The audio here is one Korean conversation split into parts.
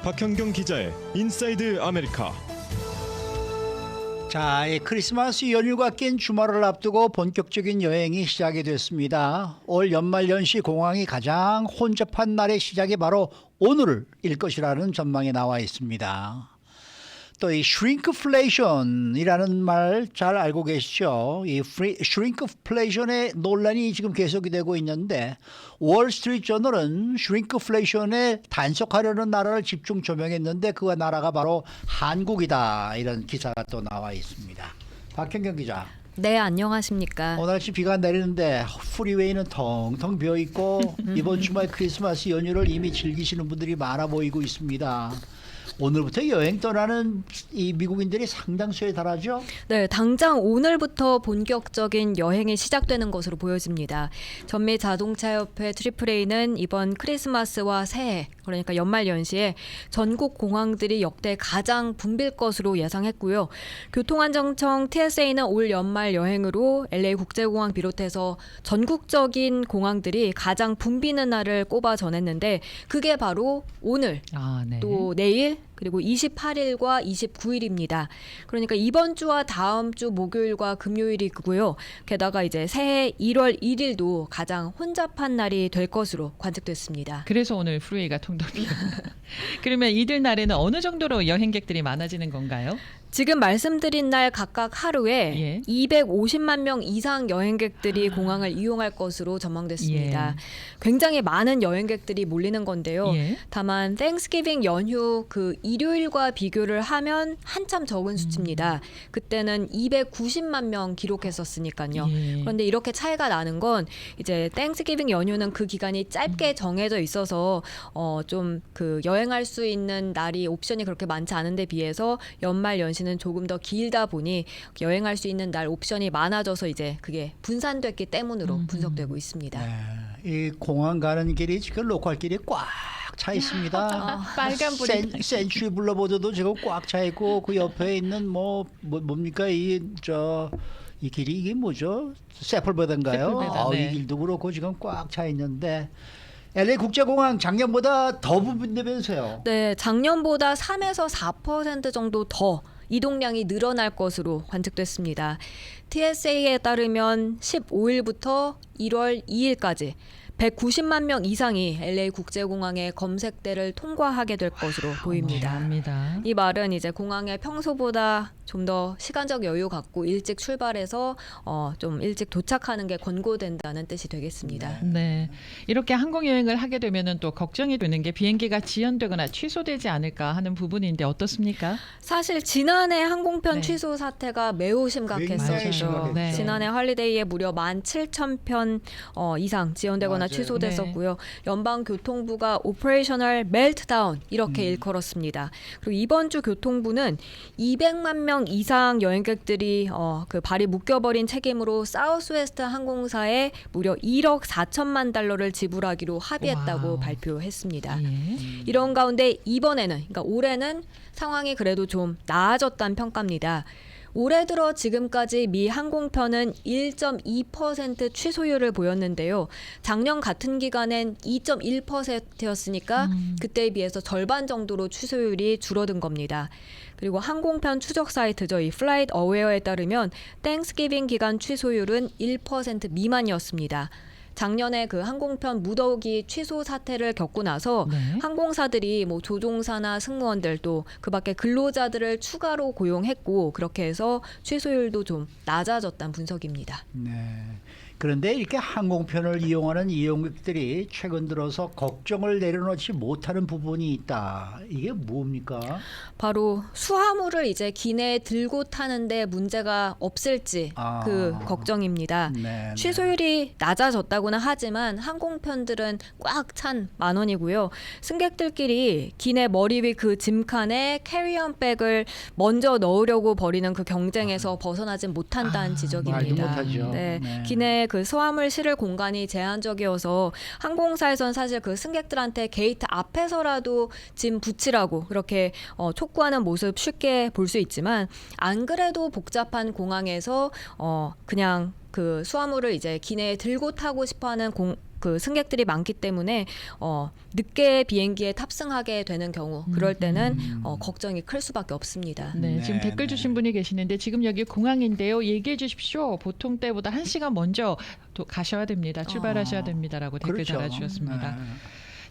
박현경 기자의 인사이드 아메리카. 자, 이 크리스마스 연휴가 낀 주말을 앞두고 본격적인 여행이 시작이 됐습니다. 올 연말연시 공항이 가장 혼잡한 날의 시작이 바로 오늘일 것이라는 전망이 나와 있습니다. 또 이 shrinkflation이라는 말 잘 알고 계시죠? 이 shrinkflation의 논란이 지금 계속이 되고 있는데 월스트리트 저널은 shrinkflation에 단속하려는 나라를 집중 조명했는데 그 나라가 바로 한국이다, 이런 기사가 또 나와 있습니다. 박현경 기자. 네, 안녕하십니까. 오늘 아침 비가 내리는데 프리웨이는 텅텅 비어 있고 이번 주말 크리스마스 연휴를 이미 즐기시는 분들이 많아 보이고 있습니다. 오늘부터 여행 떠나는 이 미국인들이 상당수에 달하죠. 네, 당장 오늘부터 본격적인 여행이 시작되는 것으로 보여집니다. 전미 자동차협회 AAA는 이번 크리스마스와 새해, 그러니까 연말연시에 전국 공항들이 역대 가장 붐빌 것으로 예상했고요. 교통안전청 TSA는 올 연말 여행으로 LA 국제공항 비롯해서 전국적인 공항들이 가장 붐비는 날을 꼽아 전했는데 그게 바로 오늘, 네. 또 내일, 그리고 28일과 29일입니다. 그러니까 이번 주와 다음 주 목요일과 금요일이고요. 게다가 이제 새해 1월 1일도 가장 혼잡한 날이 될 것으로 관측됐습니다. 그래서 오늘 프리웨이가 통통이요. 그러면 이들 날에는 어느 정도로 여행객들이 많아지는 건가요? 지금 말씀드린 날 각각 하루에 예. 250만 명 이상 여행객들이 공항을 이용할 것으로 전망됐습니다. 예. 굉장히 많은 여행객들이 몰리는 건데요. 예. 다만 땡스기빙 연휴 그 일요일과 비교를 하면 한참 적은 수치입니다. 그때는 290만 명 기록했었으니까요. 예. 그런데 이렇게 차이가 나는 건 이제 땡스기빙 연휴는 그 기간이 짧게 정해져 있어서 좀 그 여행할 수 있는 날이 옵션이 그렇게 많지 않은데 비해서 연말 연시는 조금 더 길다 보니 여행할 수 있는 날 옵션이 많아져서 이제 그게 분산됐기 때문으로 분석되고 있습니다. 네, 이 공항 가는 길이 지금 로컬 길이 꽉 차 있습니다. 빨간불이. 센츄리 블러보드도 지금 꽉 차 있고 그 옆에 있는 뭡니까 이 길이 이게 뭐죠? 세플베드인가요? 세플베드, 네. 이 길도 그렇고 지금 꽉 차 있는데 LA 국제공항 작년보다 더 부분되면서요. 네, 작년보다 3에서 4% 정도 더 이동량이 늘어날 것으로 관측됐습니다. TSA에 따르면 15일부터 1월 2일까지 190만 명 이상이 LA 국제공항의 검색대를 통과하게 될 것으로 보입니다. 합니다. 이 말은 이제 공항에 평소보다 좀 더 시간적 여유 갖고 일찍 출발해서 좀 일찍 도착하는 게 권고된다는 뜻이 되겠습니다. 네, 이렇게 항공 여행을 하게 되면은 또 걱정이 되는 게 비행기가 지연되거나 취소되지 않을까 하는 부분인데 어떻습니까? 사실 지난해 항공편 네. 취소 사태가 매우 심각했었죠. 심각했죠. 네. 지난해 할리데이에 무려 17,000편 이상 지연되거나 맞아요. 취소됐었고요. 연방교통부가 오퍼레이셔널 멜트다운 이렇게 일컬었습니다. 그리고 이번 주 교통부는 200만 명 이상 여행객들이 그 발이 묶여버린 책임으로 사우스웨스트 항공사에 무려 1억 4천만 달러를 지불하기로 합의했다고 와우. 발표했습니다. 예. 이런 가운데 이번에는, 그러니까 올해는 상황이 그래도 좀 나아졌다는 평가입니다. 올해 들어 지금까지 미 항공편은 1.2% 취소율을 보였는데요. 작년 같은 기간엔 2.1%였으니까 그때에 비해서 절반 정도로 취소율이 줄어든 겁니다. 그리고 항공편 추적 사이트죠. 이 플라이트 어웨어에 따르면 땡스기빙 기간 취소율은 1% 미만이었습니다. 작년에 그 항공편 무더기 취소 사태를 겪고 나서 네. 항공사들이 뭐 조종사나 승무원들 또 그밖에 근로자들을 추가로 고용했고 그렇게 해서 취소율도 좀 낮아졌다는 분석입니다. 네. 그런데 이렇게 항공편을 이용하는 이용객들이 최근 들어서 걱정을 내려놓지 못하는 부분이 있다. 이게 뭡니까? 바로 수화물을 이제 기내에 들고 타는데 문제가 없을지 그 걱정입니다. 네, 취소율이 낮아졌다고는 하지만 항공편들은 꽉 찬 만원이고요. 승객들끼리 기내 머리 위 그 짐칸에 캐리언 백을 먼저 넣으려고 벌이는 그 경쟁에서 벗어나진 못한다는 지적입니다. 말도 못하죠. 네, 네. 기내에 그 수화물 실을 공간이 제한적이어서 항공사에선 사실 그 승객들한테 게이트 앞에서라도 짐 붙이라고 그렇게 촉구하는 모습 쉽게 볼 수 있지만 안 그래도 복잡한 공항에서 그냥 그 수화물을 이제 기내에 들고 타고 싶어하는 그 승객들이 많기 때문에 늦게 비행기에 탑승하게 되는 경우 그럴 때는 걱정이 클 수밖에 없습니다. 네, 지금 네, 댓글 주신 분이 계시는데 지금 여기 공항인데요. 얘기해 주십시오. 보통 때보다 1시간 먼저 가셔야 됩니다. 출발하셔야 됩니다라고 댓글 그렇죠. 달아주셨습니다. 네.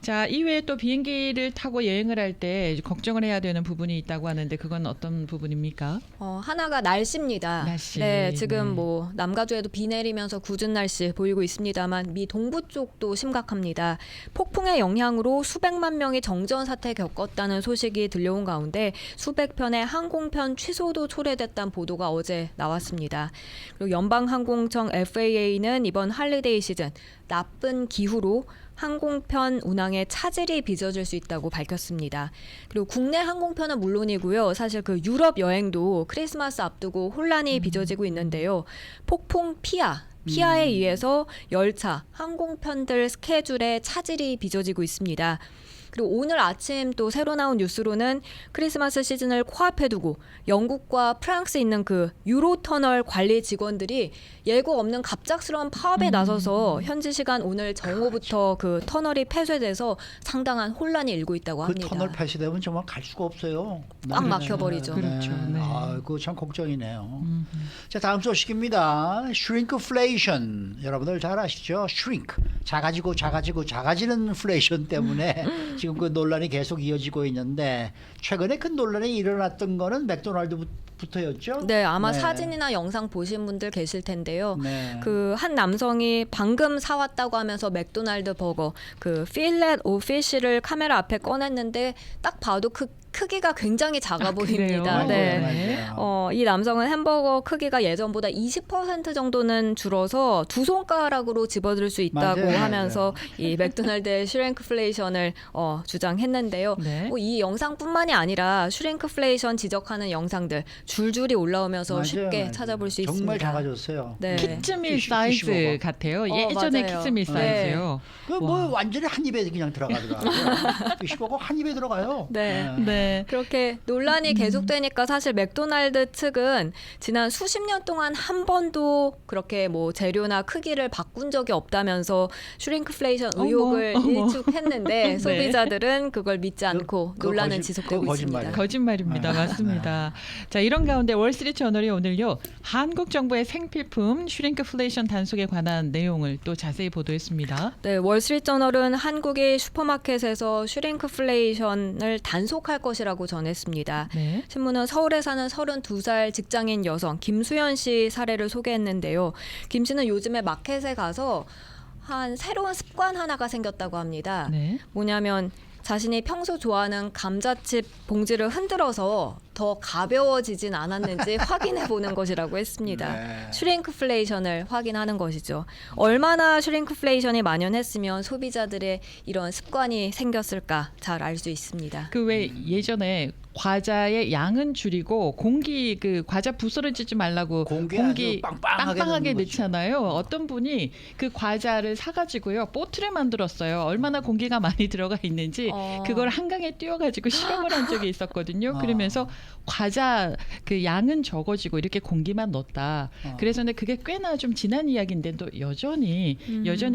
자, 이외에 또 비행기를 타고 여행을 할 때 걱정을 해야 되는 부분이 있다고 하는데 그건 어떤 부분입니까? 하나가 날씨입니다. 날씨. 네, 지금 네. 뭐 남가주에도 비 내리면서 굳은 날씨 보이고 있습니다만 미 동부 쪽도 심각합니다. 폭풍의 영향으로 수백만 명이 정전 사태 겪었다는 소식이 들려온 가운데 수백 편의 항공편 취소도 초래됐다는 보도가 어제 나왔습니다. 그리고 연방항공청 FAA는 이번 할리데이 시즌 나쁜 기후로 항공편 운항에 차질이 빚어질 수 있다고 밝혔습니다. 그리고 국내 항공편은 물론이고요. 사실 그 유럽 여행도 크리스마스 앞두고 혼란이 빚어지고 있는데요. 폭풍 피아에 의해서 열차, 항공편들 스케줄에 차질이 빚어지고 있습니다. 그리고 오늘 아침 또 새로 나온 뉴스로는 크리스마스 시즌을 코앞에 두고 영국과 프랑스에 있는 그 유로터널 관리 직원들이 예고 없는 갑작스러운 파업에 나서서 현지 시간 오늘 정오부터 그 터널이 폐쇄돼서 상당한 혼란이 일고 있다고 그 합니다. 터널 폐쇄되면 정말 갈 수가 없어요. 꽉 막혀버리죠. 그렇죠. 네. 아, 그거 참 걱정이네요. 자, 다음 소식입니다. shrinkflation. 여러분들 잘 아시죠? shrink. 작아지는 inflation 때문에 지금 그 논란이 계속 이어지고 있는데 최근에 그 논란이 일어났던 거는 맥도날드부터였죠? 네, 아마 네. 사진이나 영상 보신 분들 계실 텐데요. 네. 그 한 남성이 방금 사왔다고 하면서 맥도날드 버거 그 필렛 오피쉬를 카메라 앞에 꺼냈는데 딱 봐도 그 크기가 굉장히 작아 보입니다. 그래요? 네. 맞아요. 이 남성은 햄버거 크기가 예전보다 20% 정도는 줄어서 두 손가락으로 집어들 수 있다고 맞아요. 하면서 이 맥도날드의 슈링크플레이션을 주장했는데요. 네. 이 영상뿐만이 아니라 슈링크플레이션 지적하는 영상들 줄줄이 올라오면서 맞아요, 쉽게 맞아요. 찾아볼 수 정말 있습니다. 작아졌어요. 네. 키츠밀 피쉬 사이즈 버거. 같아요. 예전에 맞아요. 키츠밀 네. 사이즈요. 그 뭐 완전히 한 입에 그냥 들어가더라고요. 피쉬버거 한 입에 들어가요. 네. 네. 그렇게 논란이 계속되니까 사실 맥도날드 측은 지난 수십 년 동안 한 번도 그렇게 뭐 재료나 크기를 바꾼 적이 없다면서 슈링크플레이션 의혹을 어머. 일축했는데 네. 소비자들은 그걸 믿지 않고 그거 논란은 거짓- 지속되고 그거 있습니다. 거짓말이에요. 거짓말입니다. 네. 맞습니다. 자, 이런 가운데 월스트리트저널이 오늘요. 한국 정부의 생필품 슈링크플레이션 단속에 관한 내용을 또 자세히 보도했습니다. 네, 월스트리트저널은 한국이 슈퍼마켓에서 슈링크플레이션을 단속할 것이라고 전했습니다. 네. 신문은 서울에 사는 32살 직장인 여성 김수연 씨 사례를 소개했는데요. 김 씨는 요즘에 마켓에 가서 한 새로운 습관 하나가 생겼다고 합니다. 네. 뭐냐면 자신이 평소 좋아하는 감자칩 봉지를 흔들어서 더 가벼워지진 않았는지 확인해 보는 것이라고 했습니다. 네. 슈링크플레이션을 확인하는 것이죠. 얼마나 슈링크플레이션이 만연했으면 소비자들의 이런 습관이 생겼을까 잘 알 수 있습니다. 그 왜 예전에 과자의 양은 줄이고 공기 그 과자 부스러지지 말라고 공기 아주 빵빵하게 넣는 거죠. 넣잖아요. 어떤 분이 그 과자를 사가지고요 보트를 만들었어요. 얼마나 공기가 많이 들어가 있는지 그걸 한강에 띄워가지고 실험을 한 적이 있었거든요. 그러면서 과자 그 양은 적어지고 이렇게 공기만 넣었다. 그래서 근데 그게 꽤나 좀 지난 이야기인데 또 여전히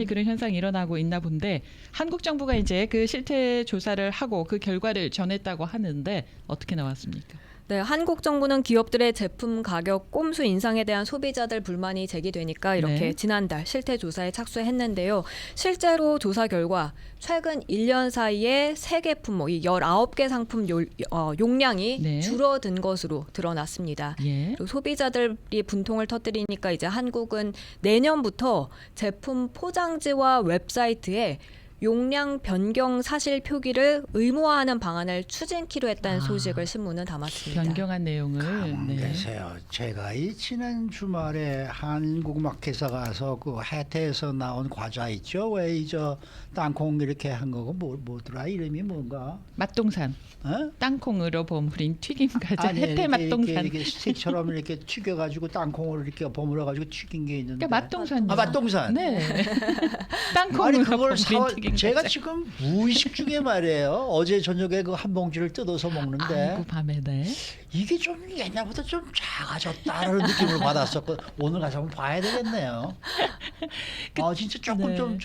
그런 현상이 일어나고 있나 본데 한국 정부가 이제 그 실태 조사를 하고 그 결과를 전했다고 하는데 어떻게 나왔습니까? 네, 한국 정부는 기업들의 제품 가격 꼼수 인상에 대한 소비자들 불만이 제기되니까 이렇게 네. 지난달 실태 조사에 착수했는데요. 실제로 조사 결과 최근 1년 사이에 세계 품목, 이 19개 상품 용량이 네. 줄어든 것으로 드러났습니다. 예. 그리고 소비자들이 분통을 터뜨리니까 이제 한국은 내년부터 제품 포장지와 웹사이트에 용량 변경 사실 표기를 의무화하는 방안을 추진키로 했다는 소식을 신문은 담았습니다. 변경한 내용을 가만 네. 계세요. 제가 이 지난 주말에 한국마켓에 가서 그 해태에서 나온 과자 있죠. 왜 저 땅콩 이렇게 한 거고 뭐더라 이름이 뭔가? 맛동산 어? 땅콩으로 버무린 튀김 과자 아니, 혜태 맛동산. 이렇게 스틱처럼 이렇게 튀겨가지고 땅콩을 이렇게 버무려가지고 튀긴 게 있는데. 그러니까 맛동산. 아, 맛동산. 네. 아니 땅콩으로 그걸 버무린 튀김 생긴 제가 거죠. 지금 무의식 중에 말이에요. 어제 저녁에 그 한 봉지를 뜯어서 먹는데 아이고 밤에 네. 이게 좀 옛날보다 좀 작아졌다라는 느낌을 받았었고 오늘 가서 한번 봐야 되겠네요. 진짜 조금 네.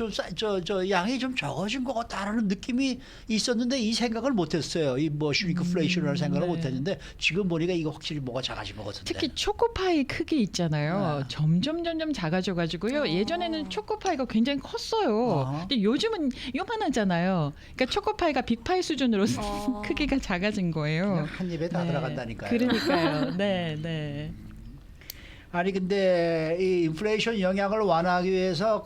저 양이 좀 적어진 것 같다라는 느낌이 있었는데 이 생각을 못했어요. 이 뭐 슈링크플레이션이라는 생각을 네. 못했는데 지금 보니까 이거 확실히 뭐가 작아진 것 같은데. 특히 초코파이 크기 있잖아요. 네. 점점 작아져가지고요. 예전에는 초코파이가 굉장히 컸어요. 근데 요즘은 요만하잖아요. 그러니까 초코파이가 빅파이 수준으로 크기가 작아진 거예요. 그냥 한 입에 다 네. 들어간다니까요. 그러니까요. 네, 네. 아니 근데 이 인플레이션 영향을 완화하기 위해서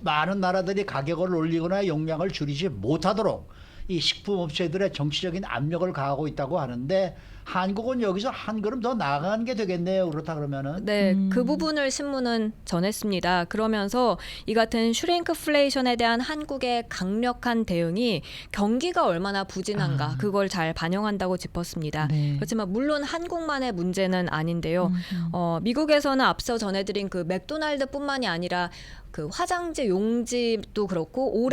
많은 나라들이 가격을 올리거나 용량을 줄이지 못하도록 이 식품 업체들의 정치적인 압력을 가하고 있다고 하는데 한국은 여기서 한 걸음 더 나아가는 게 되겠네요. 그렇다 그러면은. 네, 그 부분을 신문은 전했습니다. 그러면서 이 같은 슈링크플레이션에 대한 한국의 강력한 대응이 경기가 얼마나 부진한가 그걸 잘 반영한다고 짚었습니다. 네. 그렇지만 물론 한국만의 문제는 아닌데요. 미국에서는 앞서 전해드린 그 맥도날드뿐만이 아니라 그 화장지 용지도 그렇고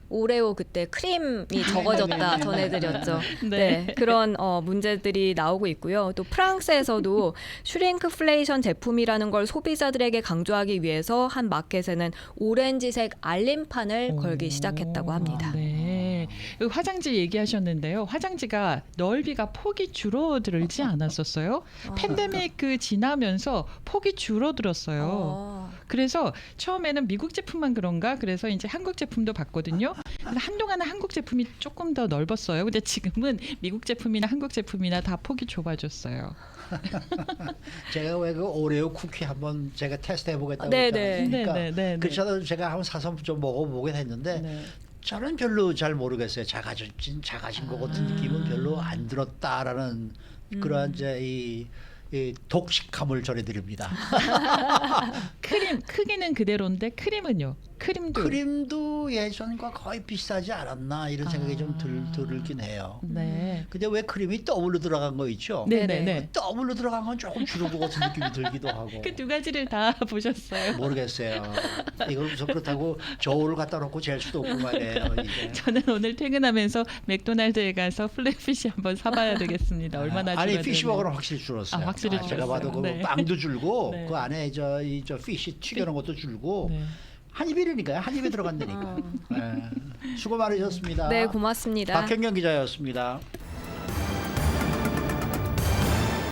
오레오 그때 크림이 적어졌다 전해드렸죠. 네. 네, 그런 문제들이 나오고 있고요. 또 프랑스에서도 슈링크플레이션 제품이라는 걸 소비자들에게 강조하기 위해서 한 마켓에는 오렌지색 알림판을 걸기 시작했다고 합니다. 네. 그 화장지 얘기하셨는데요. 화장지가 넓이가 폭이 줄어들지 않았었어요. 팬데믹 그 지나면서 폭이 줄어들었어요. 그래서 처음에는 미국 제품만 그런가? 그래서 이제 한국 제품도 봤거든요. 그래서 한동안은 한국 제품이 조금 더 넓었어요. 근데 지금은 미국 제품이나 한국 제품이나 다 폭이 좁아졌어요. 제가 왜 그 오레오 쿠키 한번 제가 테스트 해보겠다고 네네. 했잖아요. 네네. 그래서 제가 한번 사서 좀 먹어보긴 했는데 네. 저는 별로 잘 모르겠어요. 작아진 것 같은 느낌은 별로 안 들었다라는 그러한 이제 이 독식함을 전해드립니다. 크림 크기는 그대로인데 크림은요? 크림도 예전과 거의 비슷하지 않았나 이런 생각이 좀 들긴 해요. 네. 근데 왜 크림이 더블로 들어간 거 있죠? 네네네. 더블로 들어간 건 조금 줄은 것 같은 느낌이 들기도 하고. 그 두 가지를 다 보셨어요. 모르겠어요. 이걸 무슨 그렇다고 저울을 갖다 놓고 잴 수도 없고 말이에요. 이게. 저는 오늘 퇴근하면서 맥도날드에 가서 플랫피시 한번 사봐야 되겠습니다. 얼마나 아니 줄어드는지. 피시버거는 확실히 줄었어요. 확실히 제가 봐도 그 줄었어요. 네. 빵도 줄고 네. 그 안에 저 피시 튀겨놓은 것도 줄고 네. 한 입이니까요. 한 입에 들어간다니까. 네. 수고 많으셨습니다. 네, 고맙습니다. 박현경 기자였습니다.